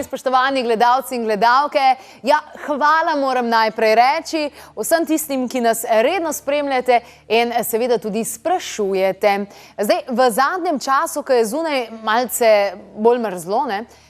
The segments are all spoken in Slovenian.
Spoštovani, spoštovani gledalci in gledalke, ja, hvala moram najprej reči vsem tistim, ki nas redno spremljate in seveda tudi sprašujete. Zdaj, v zadnjem času, ko je zunaj malce bolj mrzlo,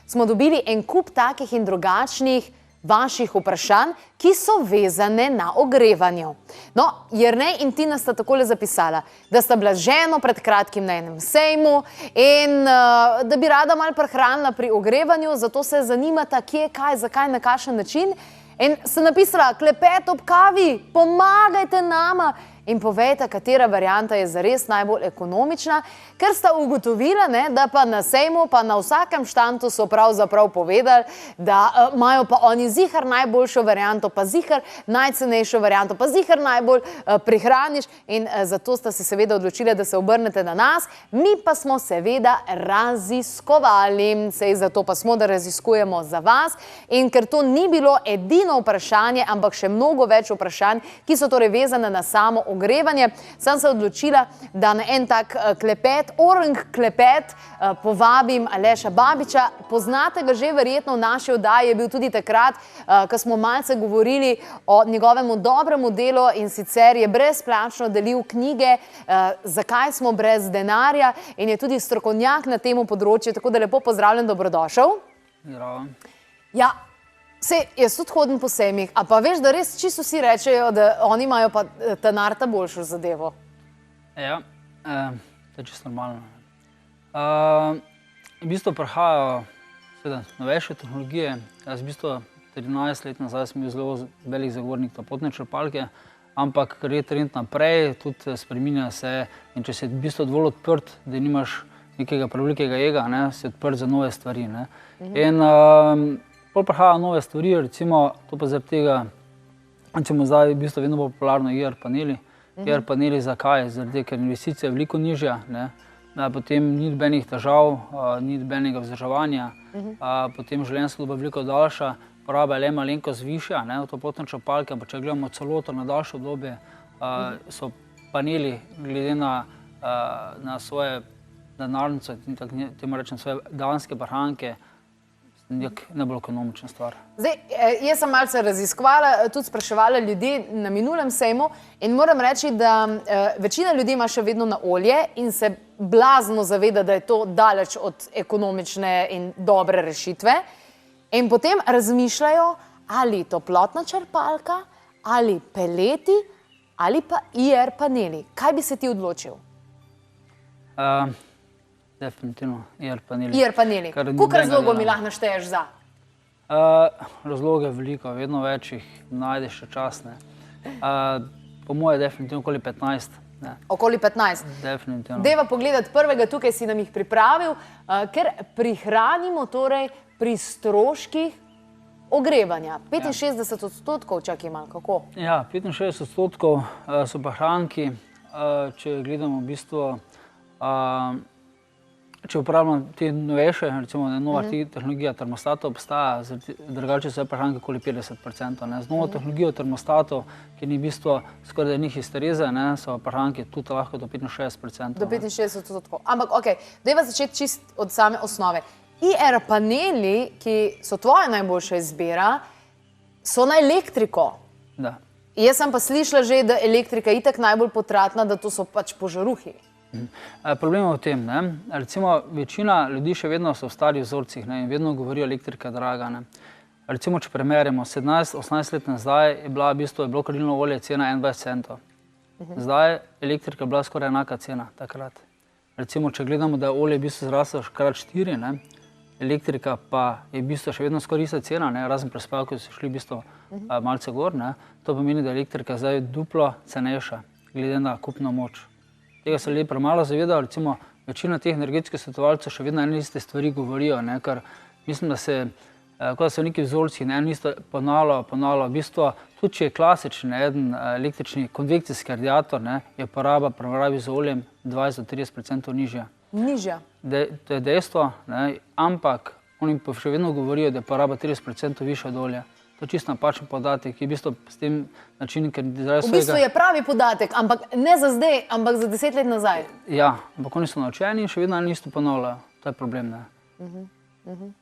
smo dobili en kup takih in drugačnih vaših vprašanj, ki so vezane na ogrevanju. No, Jernej in Tina sta takole zapisala, da sta bila z ženo pred kratkim na enem sejmu in da bi rada malo prehranila pri ogrevanju, zato se zanimata, kje, kaj, zakaj, na kakšen način. In sta napisala, klepet ob kavi, pomagajte nama in povejte, katera varianta je zares najbolj ekonomična, ker sta ugotovila, da pa na sejmu, pa na vsakem štantu so pravzaprav povedali, da imajo pa oni zihar najboljšo varianto, pa zihar najcenejšo varianto, pa zihar najbolj prihraniš in zato sta se seveda odločila, da se obrnete na nas. Mi pa smo seveda raziskovali, sej zato pa smo, da raziskujemo za vas in ker to ni bilo edino vprašanje, ampak še mnogo več vprašanj, ki so torej vezane na samo ogrevanje, sem se odločila, da na en tak klepet, orang klepet, povabim Aleša Babiča. Poznate ga že verjetno v naši oddaji, je bil tudi takrat, ko smo malce govorili o njegovemu dobremu delu in sicer je brezplačno delil knjige Zakaj smo brez denarja in je tudi strokovnjak na temu področju, tako da lepo pozdravljen, dobrodošel. Zdravo. Ja, sej, jaz tudi hodim po sejmih, a pa veš, da res čisto vsi rečejo, da oni imajo pa ta boljšo zadevo. Ja, to je čisto normalno. V bistvu prihajajo novejše tehnologije. Jaz v bistvu 13 let nazaj sem bil zelo velik zagovornik topotne črpalke, ampak ker je trend naprej, tudi spreminja se in če si v bistvu dovolj odprt, da nimaš nekega prevelikega ega, si odprt za nove stvari. In pol prihajajo nove stvari, recimo to pa zaradi tega, recimo zdaj v bistvu vedno bolj popularno IR paneli. IR paneli zakaj? Zaradi, ker investicija je veliko nižja, potem ni nobenih težav, ni nobenega vzdrževanja, potem življenjska doba veliko daljša, poraba je le malenkost višja, topotne črpalke, ampak če gledamo celoto na daljše obdobje, so paneli glede na svoje denarnice, temu rečem svoje danske prihranke, najbolj ekonomična stvar. Zdaj, jaz sem malce raziskovala, tudi spraševala ljudi na minulem sejmu in moram reči, da večina ljudi ima še vedno na olje in se blazno zaveda, da je to daleč od ekonomične in dobre rešitve. In potem razmišljajo, ali toplotna črpalka, ali peleti, ali pa IR paneli. Kaj bi se ti odločil? Definitivno IR paneli. IR paneli. Koliko razlogov mi lahko našteješ za? Razloge je veliko, vedno več jih najdeš še čas. Po moje definitivno okoli 15. Okoli 15? Definitivno. Deva pogledati prvega, tukaj si nam jih pripravil, ker prihranimo torej pri stroških ogrevanja. 65% čak ima, kako? Ja, 65% so prihranki, če gledamo v bistvu, če uporabljamo te novejše, recimo nova tehnologija termostatov obstaja, drugače so prihranki okoli 50%. Z novo tehnologijo termostatov, ki ni v bistvu skoraj njih histereze, so prihranki tudi lahko do 65%. Do 65%. Ampak, okej, dajva začeti čist od same osnove. IR paneli, ki so tvoja najboljša izbira, so na elektriko. Da. Jaz sem pa slišala že, da elektrika je itak najbolj potratna, da to so pač požaruhi. Problem je v tem, recimo večina ljudi še vedno so v starih vzorcih in vedno govorijo elektrika draga. Recimo, če primerjamo, 17-18 let nazaj je bilo kurilno olje cena 21 centov. Zdaj elektrika je bila skoraj enaka cena takrat. Recimo, če gledamo, da je olje v bistvu zraslo krat 4, elektrika pa je v bistvu še vedno skoraj ista cena, razen prispevki so šli v bistvu malce gor, to pomeni, da je elektrika zdaj duplo cenejša, glede na kupno moč. Tega se ljudje premalo zavedajo, recimo večina teh energetskih svetovalcev še vedno ene iste stvari govorijo, ker mislim, da se, kot da so neki vzorci, eno isto ponavljajo, v bistvu tudi če je klasičen eden električni konvekcijski radiator, je poraba primerjavi z oljem 20-30% nižja. Nižja? To je dejstvo, ampak oni pa še vedno govorijo, da je poraba 30% višja od olja. To je čisto napačen podatek, ki je v bistvu s tem načinom, ker izrajo svojega... V bistvu je pravi podatek, ampak ne za zdaj, ampak za 10 let nazaj. Ja, ampak oni so naučeni in še vedno isto ponavljajo. To je problem,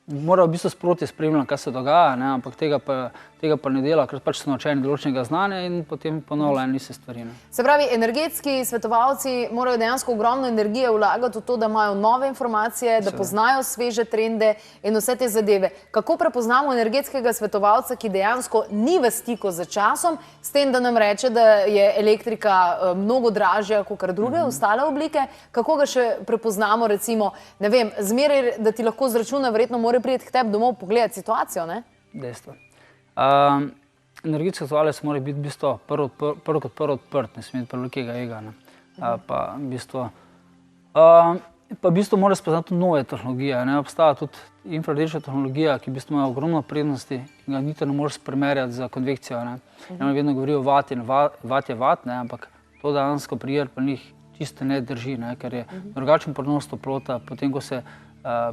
Mora v bistvu sproti spremljati, kaj se dogaja, ne? Ampak tega pa ne dela, ker pač so naučeni določenega znanja in potem ponavljajo iste stvari. Ne? Se pravi, energetski svetovalci morajo dejansko ogromno energije vlagati v to, da imajo nove informacije, da poznajo sveže trende in vse te zadeve. Kako prepoznamo energetskega svetovalca, ki dejansko ni v stiku z časom, s tem, da nam reče, da je elektrika mnogo dražja kot druge ostale oblike? Kako ga še prepoznamo, recimo, ne vem, zmeraj, da ti lahko zračuna, verjetno mora priti k tebi domov pogledati situacijo, ne? Dejstvo. Energetski svetovalec mora biti v bistvu prvo kot prvo odprt, ne sme biti prevelikega ega. Pa v bistvu mora spoznati nove tehnologije. Obstaja tudi infrardeča tehnologija, ki v bistvu ima ogromno prednosti, ki ga niti ne moreš primerjati z konvekcijo. Vedno govorijo vat in vat je vat, ampak to dejansko pri IR-panelih čisto ne drži, ker je drugačen prenos toplota, potem ko se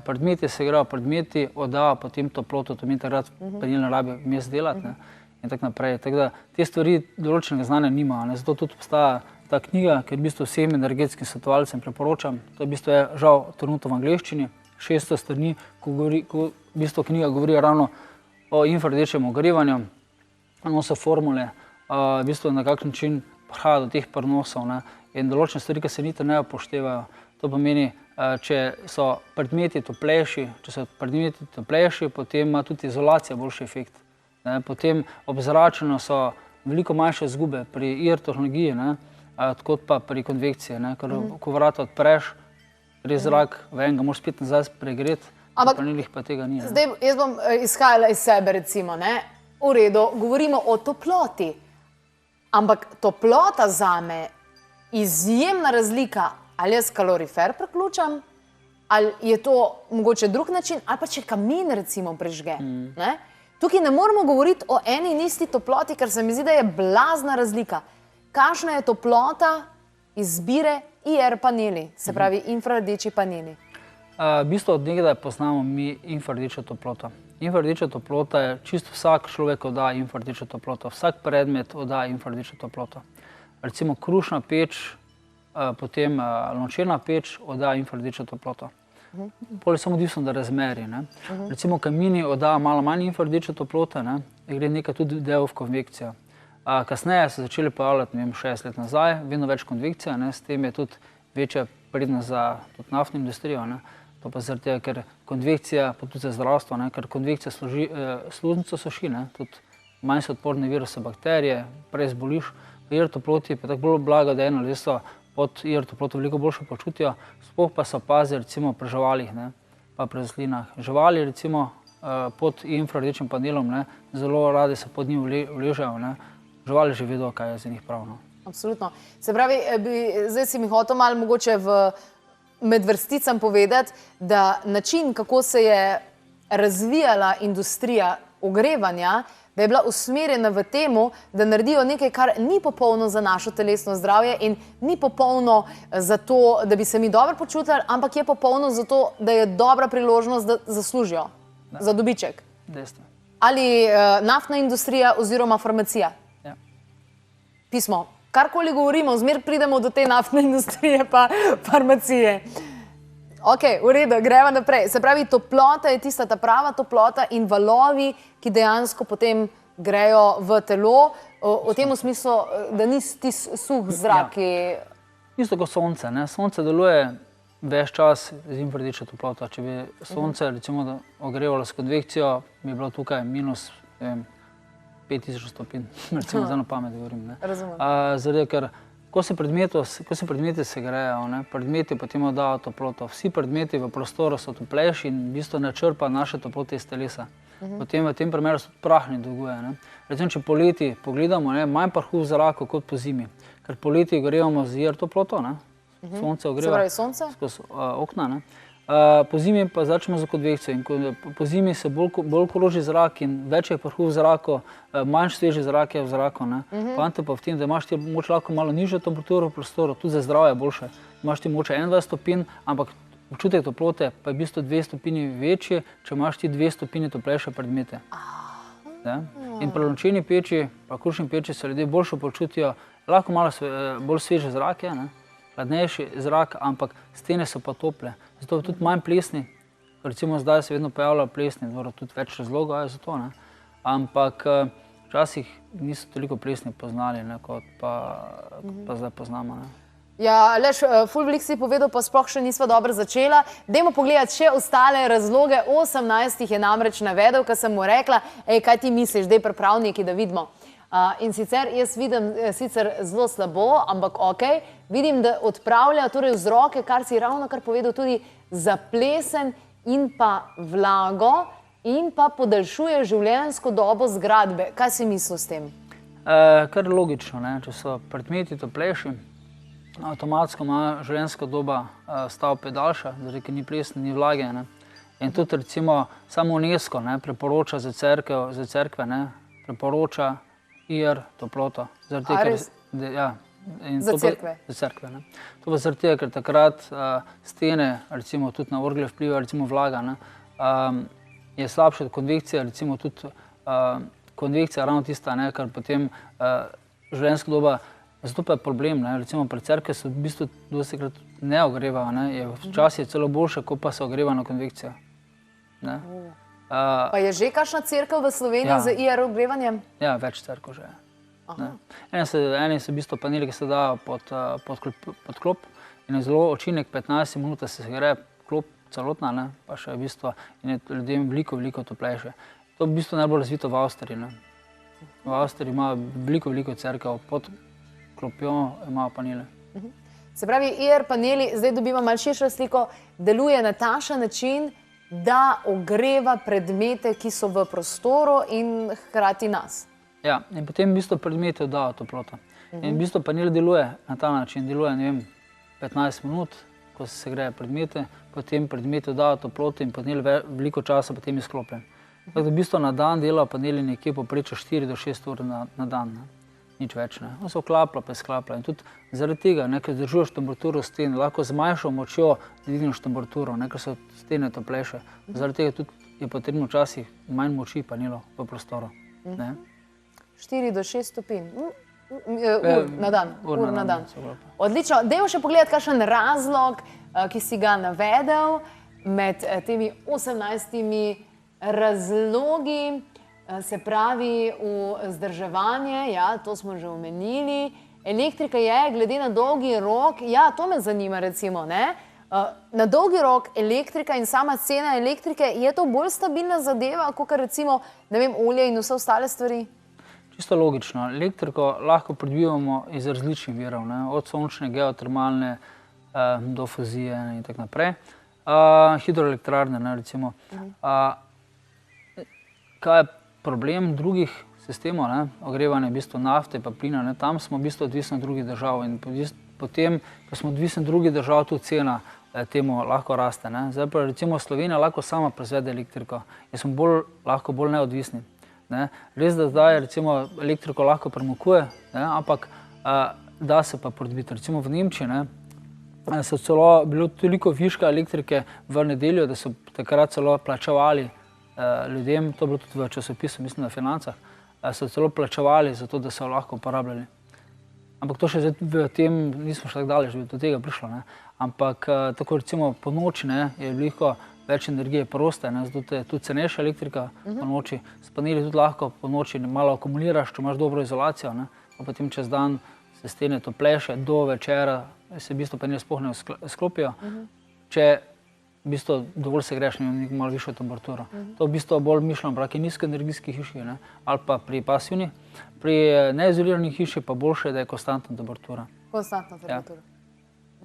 predmeti segrevajo, predmeti oddajo potem toploto, to mi takrat panel ne rabi vmes delati in tako naprej. Tako da te stvari določenega znanja nimajo, zato tudi obstaja ta knjiga, ker v bistvu vsem energetskim svetovalcem priporočam, to v bistvu je žal trenutno v angleščini, 600 strani, ko v bistvu knjiga govori ravno o infrardečem ogrevanju, so formule, v bistvu na kak način prihaja do teh prenosov in določene stvari, ki se niti ne upoštevajo. To pomeni, če so predmeti toplejši, potem ima tudi izolacija boljši efekt. Potem ob zračenju so veliko manjše izgube pri IR tehnologiji, kot pa pri konvekciji. Ker ko vrata odpreš, gre zrak ven, ga moraš spet nazaj pregreti, v panelih pa tega ni. Zdaj, jaz bom izhajala iz sebe, recimo, v redu, govorimo o toploti, ampak toplota zame izjemna razlika, ali jaz kalorifer priključam, ali je to mogoče drug način, ali pa če kamin recimo prežge. Tukaj ne moramo govoriti o eni in isti toploti, ker se mi zdi, da je blazna razlika. Kakšna je toplota izbire IR paneli, se pravi infrardeči paneli? V bistvu od nekdaj poznamo mi infrardečo toploto. Infrardeča toplota je čisto vsak človek odda infrardečo toploto, vsak predmet odda infrardečo toploto. Recimo krušna peč, potem lončena peč odda infrardečo toploto. Bolj samo odvisno od razmerij. Recimo kamini oddajo malo manj infrardečo toploto, gre nekaj tudi del v konvekcijo. Kasneje so začeli pojavljati, ne vem, 60 let nazaj, vedno več konvekcija, s tem je tudi večja prednost za naftno industrijo. To pa zaradi tega, ker konvekcija, pa tudi za zdravstvo, ker konvekcija sluznico suši, tudi manj so odporne viruse, bakterije, prej zboliš. V IR toploti pa tako bolj blagodejno, da so pod IR toploto veliko boljše počutijo, sploh pa se opazi recimo pri živalih, pa pri rastlinah. Živali recimo pod infrardečim panelom zelo radi se pod njim uležejo. Živali že vedo, kaj je za njih prav. Absolutno. Se pravi, zdaj si mi hotel malo mogoče med vrsticam povedati, da način, kako se je razvijala industrija ogrevanja, da je bila usmerjena v temu, da naredijo nekaj, kar ni popolno za našo telesno zdravje in ni popolno za to, da bi se mi dobro počutili, ampak je popolno za to, da je dobra priložnost, da zaslužijo za dobiček. Dejstvo. Ali naftna industrija oziroma farmacija? Ja. Pismo. Karkoli govorimo, zmer pridemo do te naftne industrije pa farmacije. Ok, v redu, gremo naprej. Se pravi, toplota je tista ta prava toplota in valovi, ki dejansko potem grejo v telo, v tem smislu, da ni suh zrak. Isto kot sonce. Sonce deluje ves čas z infrardečo toploto. Če bi sonce recimo ogrevalo s konvekcijo, bi bilo tukaj minus 5000 stopinj, recimo za na pamet govorim. Razumem. Zaradi, ker ko se predmeti segrejejo, predmeti potem oddajo toploto. Vsi predmeti v prostoru so toplejši in v bistvu ne črpa naše toplote iz telesa. Potem v tem primeru se prah ne dviguje. Recimo, če poleti pogledamo, manj prahu v zraku kot po zimi. Ker poleti ogrevamo z IR toploto, sonce ogreva skozi okna. Po zimi pa začnemo z konvekcijo in po zimi se bolj koloži zrak in več je prahu v zraku, manj sveži zrak je v zraku. Poanta pa v tem, da imaš ti moč lahko malo nižjo temperaturo v prostoru, tudi za zdravje je boljše. Imaš ti moče 21 stopinj, ampak občutek toplote pa je v bistvu 2 stopinji večji, če imaš ti 2 stopinji toplejše predmete. In pri lončeni peči, pa krušni peči se ljudje boljše počutijo, lahko malo bolj sveže zrak je, hladnejši zrak, ampak stene so pa tople. Zato je tudi manj plesni, recimo zdaj se vedno pojavlja plesni, tudi več razlogov je za to, ne? Ampak včasih niso toliko plesni poznali, ne, kot pa zdaj poznamo. Ne? Ja, Aleš, ful veliko si povedal, pa sploh še nisva dobro začela. Dajmo pogledati še ostale razloge. 18 jih je namreč navedel, ko sem mu rekla, kaj ti misliš, daj priprav nekaj, da vidimo. In sicer jaz vidim sicer zelo slabo, ampak okej, vidim, da odpravlja torej vzroke, kar si ravno kar povedal, tudi za plesen in pa vlago in pa podaljšuje življenjsko dobo zgradbe. Kaj si mislil s tem? Kar logično, ne? Če so predmeti toplejši, avtomatsko ima življenjska doba stavbe daljša, zaradi ker ni plesne, ni vlage. Ne? In tudi recimo samo UNESCO priporoča za cerkve, priporoča IR toploto. A res? Ja. Za cerkve? Za cerkve, ne. To pa zaradi tega, ker takrat stene, recimo tudi na orgle vpliva, recimo vlaga, ne, je slabša od konvekcije, recimo tudi konvekcija ravno tista, ne, kar potem življenjska doba. Zato pa je problem, ne? Recimo pri cerkve se v bistvu dostikrat ne ogrevajo, ne? Včasih je celo boljše, ko pa se ogreva na konvekcijo. Ne? Pa je že kakšna cerkev v Sloveniji z IR ogrevanjem? Ja, več cerkev že je. Eni so v bistvu paneli, ki se dajo pod klop in je zelo učinek 15 minut, da se gre klop celotna, ne? Pa še v bistvu in je ljudem veliko toplejše. To je v bistvu najbolj razvito v Avstriji, ne? V Avstriji ima veliko cerkev pod klopjo, imajo panele. Se pravi, IR paneli, zdaj dobimo malo širšo sliko, deluje na takšen način, da ogreva predmete, ki so v prostoru in hkrati nas. Ja, in potem v bistvu predmete oddajo toploto. In v bistvu panel deluje na ta način, deluje, ne vem, 15 minut, ko se segreje predmete, potem predmete oddajo toploto in panel veliko časa potem izklopljen. Tako da v bistvu na dan delajo paneli nekje poprečju 4 do 6 ur na dan. Nič več, ne. On se vklaplja, pa izklaplja. In tudi zaradi tega, ne, ker zdržuješ temperaturo sten, lahko z manjšo močjo dvigneš temperaturo, ne, ker so stene toplejše. Zaradi tega tudi je potrebno včasih manj moči panelov v prostoru. 4 do 6 stopinj. Ur na dan. Ur na dan. Odlično. Dajmo še pogledati, kakšen razlog, ki si ga navedel med temi 18 razlogi. Se pravi, vzdrževanje, ja, to smo že omenili. Elektrika je, glede na dolgi rok, ja, to me zanima recimo, ne? Na dolgi rok elektrika in sama cena elektrike, je to bolj stabilna zadeva, kot recimo, ne vem, olje in vse ostale stvari? Čisto logično. Elektriko lahko pridobivamo iz različnih virov, ne? Od sončne, geotermalne, do fuzije in tako naprej. Hidroelektrarne, ne, recimo. Kaj je problem drugih sistemov, ne, ogrevanja v bistvu nafte pa plina, ne, tam smo v bistvu odvisni od drugih držav in potem, ko smo odvisni od drugih držav, tudi cena temu lahko raste, ne. Zdaj pa recimo Slovenija lahko sama proizvede elektriko in smo lahko bolj neodvisni, ne. Res, da zdaj recimo elektriko lahko premokuje, ne, ampak da se pa pridobiti. Recimo v Nemčiji, ne, so celo bilo toliko viška elektrike v nedeljo, da so takrat celo plačevali ljudem, to je bilo tudi v časopisu, mislim na Financah, so celo plačevali za to, da so lahko uporabljali. Ampak to še zdaj v tem nismo še tako daleč, da bi do tega prišlo, ne. Ampak tako recimo po noči, ne, je veliko več energije proste, ne, zato je tudi cenejša elektrika po noči. S paneli tudi lahko po noči malo akumuliraš, če imaš dobro izolacijo, ne, pa potem čez dan se stene toplejše, do večera se v bistvu paneli sploh ne sklopijo. Če v bistvu dovolj se greš na malo višjo temperaturo. To v bistvu bolj mišljeno pri nizkoenergijski hiši, ne, ali pa pri pasivni. Pri neizolirani hiši pa boljše, da je konstantna temperatura. Konstantna temperatura.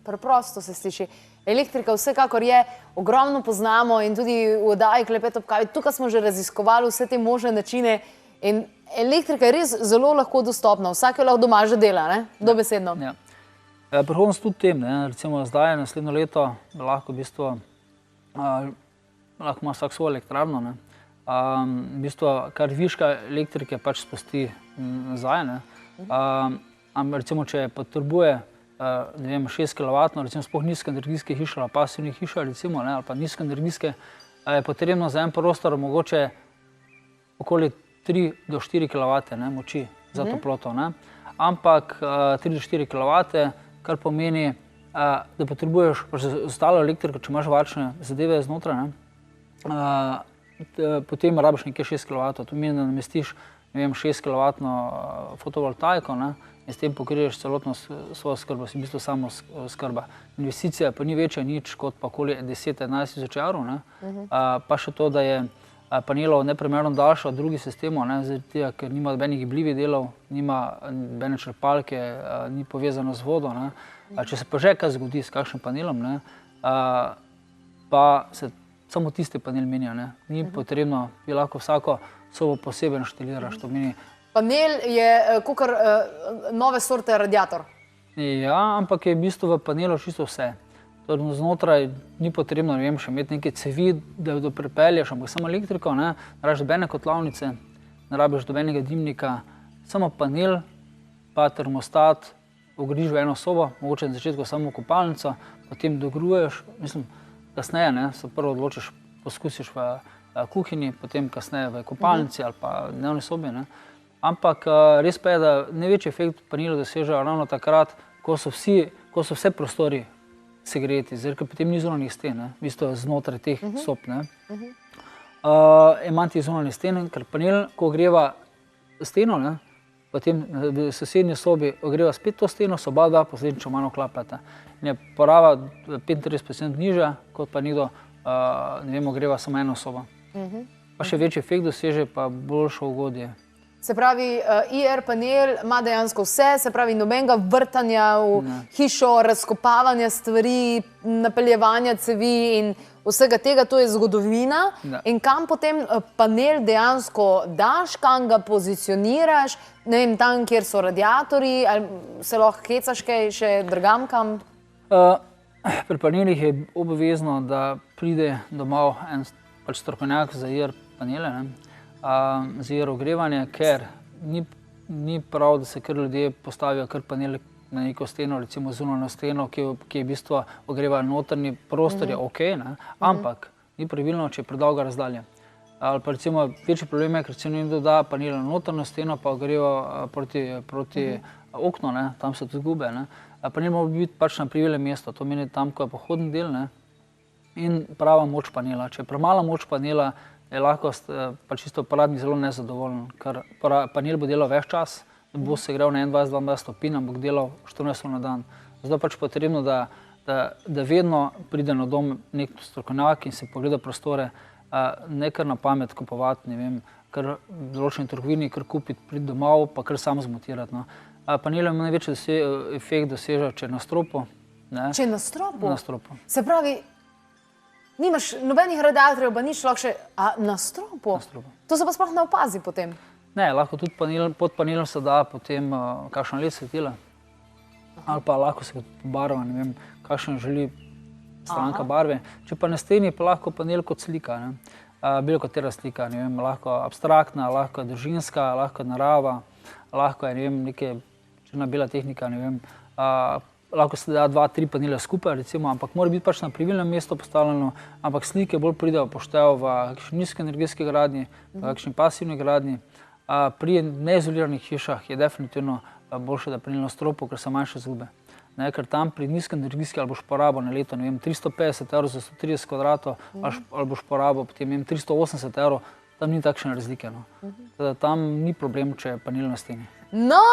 Preprosto se sliši. Elektrika vsekakor je, ogromno poznamo in tudi v oddaji Klepet ob kavi. Tukaj smo že raziskovali vse te možne načine in elektrika je res zelo lahko dostopna. Vsak jo lahko doma že dela, ne? Dobesedno. Prihodnost tudi tem, ne, recimo zdaj, naslednjo leto, lahko v bistvu lahko ima vsak svojo elektrarno, ne. V bistvu, kar viška elektrike pač spusti nazaj, ne. Recimo, če potrebuje, ne vem, 6 kW, recimo sploh nizkoenergijske hiše ali pasivne hiše, recimo, ne, ali pa nizkoenergijske, je potrebno za en prostor mogoče okoli 3 do 4 kW moči za toploto, ne. Ampak 3 do 4 kW, kar pomeni, da potrebuješ ostalo elektriko, če imaš varčne zadeve znotraj, ne, potem rabiš nekje 6 kW, to pomeni, da namestiš 6 kW fotovoltaiko, ne, in s tem pokriješ celotno svojo skrbo, si v bistvu samo skrba. Investicija pa ni večja nič kot pa okoli 10-11 tisoč evrov, ne, pa še to, da je panelov neprimerno daljša od drugih sistemov, ne, zaradi tega, ker nima nobenih gibljivih delov, nima nobene črpalke, ni povezano z vodo, ne. Če se pa že kaj zgodi s kakšnim panelom, ne, pa se samo tisti panel menja, ne. Ni potrebno, bi lahko vsako sobo posebej inštaliraš, to meni. Panel je kakor nove sorte radiator. Ja, ampak je v bistvu v panelu čisto vse. Torej, znotraj ni potrebno, ne vem, še imeti neke cevi, da jo pripelješ, ampak samo elektriko, ne rabiš nobene kotlovnice, ne rabiš nobenega dimnika, samo panel, pa termostat, ogrejiš v eno sobo, mogoče na začetku samo kopalnico, potem dogruješ, mislim, kasneje, ne, se prvo odločiš, poskusiš v kuhinji, potem kasneje v kopalnici ali pa dnevni sobi, ne. Ampak res pa je, da največji efekt panelov dosežejo ravno takrat, ko so vse prostori segreti, ker potem ni zunanjih sten, ne, v bistvu znotraj teh sob, ne. Imam tih zunanjih sten, ker panel, ko ogreva steno, ne, potem v sosednji sobi ogreva spet to steno, so oba dva posledično manj oklapljata. In je poraba 35% nižja, kot pa nekdo, ne vem, ogreva samo eno sobo. Pa še večji efekt doseže, pa boljše ugodje. Se pravi, IR panel ima dejansko vse, se pravi nobenega vrtanja v hišo, razkopavanja stvari, napeljevanja cevi in vsega tega, to je zgodovina. In kam potem panel dejansko daš, kam ga pozicioniraš, ne vem, tam, kjer so radiatorji, ali se lahko hecaš kaj še drugam kam? Pri panelih je obvezno, da pride domov en strokovnjak za IR panele, za IR ogrevanje, ker ni prav, da se kar ljudje postavijo kar panel na neko steno, recimo zunanjo steno, ki je v bistvu ogreva notranji prostor, je okej, ne, ampak ni pravilno, če je predolga razdalja. Ali pa recimo večji problem je, ker se nekdo da panel na notranjo steno, pa ogreva proti oknu, ne, tam se tudi gube, ne. Panel mora biti pač na pravilnem mestu, to meni tam, ko je pohodni del, ne, in prava moč panela. Če je premala moč panela, je lahko pač čisto uporabnik zelo nezadovoljen, ker panel bo delal ves čas, bo se igral na 21-22 stopinj, ampak delal 14 ur na dan. Zato je pač potrebno, da vedno pride na dom nek strokovnjak in se pogleda prostore, ne kar na pamet kupovati, ne vem, kar v določeni trgovini, kar kupiti, priti domov, pa kar sam zmontirati, no. Panel ima največji efekt dosežejo, če je na stropu. Če je na stropu? Na stropu. Se pravi, nimaš nobenih radiatorjev, pa nič lahko še na stropu? Na stropu. To se pa sploh ne opazi potem? Ne, lahko tudi pod panelom se da potem kakšna LED svetila. Ali pa lahko se pobarva, ne vem, kakšen želi stranka barve. Če pa na steni, pa lahko panel kot slika, ne. Bilo katera slika, ne vem, lahko abstraktna, lahko družinska, lahko narava, lahko je, ne vem, neke črna bela tehnika, ne vem, lahko se da 2-3 panele skupaj, recimo, ampak mora biti pač na pravilnem mestu postavljeno, ampak slike bolj pridejo poštejo v kakšni nizkoenergetski gradnji, v kakšni pasivni gradnji. Pri neizoliranih hišah je definitivno boljše, da panel na stropu, ker so manjše izgube. Ker tam pri nizkoenergetski ali boš porabil na leto, ne vem, 350 € za 130 kvadratov, ali boš porabil potem 380 €, tam ni takšne razlike, no. Tam ni problem, če je panel na steni. No,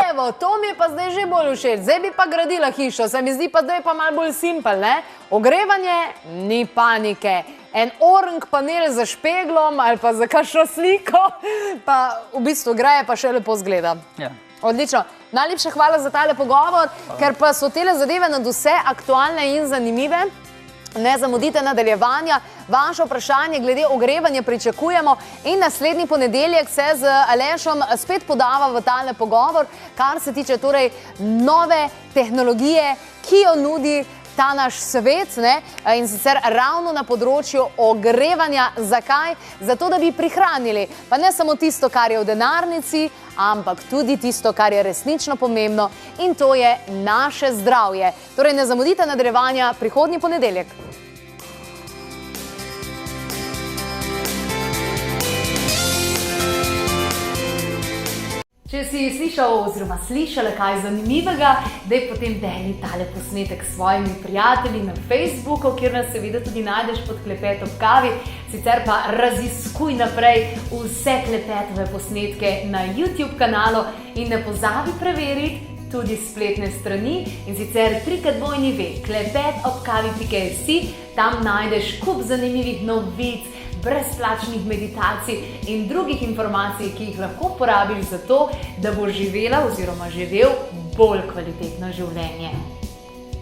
evo, to mi je pa zdaj že bolj všeč. Zdaj bi pa gradila hišo, se mi zdi pa zdaj pa malo bolj simpel, ne? Ogrevanje, ni panike. En orang panel za špeglom ali pa za kakšno sliko, pa v bistvu greje pa še lepo zgleda. Ja. Odlično. Najlepša hvala za tale pogovor, ker pa so tele zadeve nadvse aktualne in zanimive. Ne zamudite nadaljevanja, vaše vprašanje glede ogrevanja pričakujemo in naslednji ponedeljek se z Alešom spet podava v tale pogovor, kar se tiče torej nove tehnologije, ki jo nudi ta naš svet, ne, in sicer ravno na področju ogrevanja. Zakaj? Zato, da bi prihranili, pa ne samo tisto, kar je v denarnici, ampak tudi tisto, kar je resnično pomembno, in to je naše zdravje. Torej, ne zamudite nadaljevanja prihodnji ponedeljek. Če si slišal oziroma slišala kaj zanimivega, daj potem deli tale posnetek s svojimi prijatelji na Facebooku, kjer nas seveda tudi najdeš pod Klepet ob kavi. Sicer pa raziskuj naprej vse Klepetove posnetke na YouTube kanalu in ne pozabi preveriti tudi spletne strani, in sicer www.klepetobkavi.si. Tam najdeš kup zanimivih novic, brezplačnih meditacij in drugih informacij, ki jih lahko porabiš za to, da boš živela oziroma živel bolj kvalitetno življenje.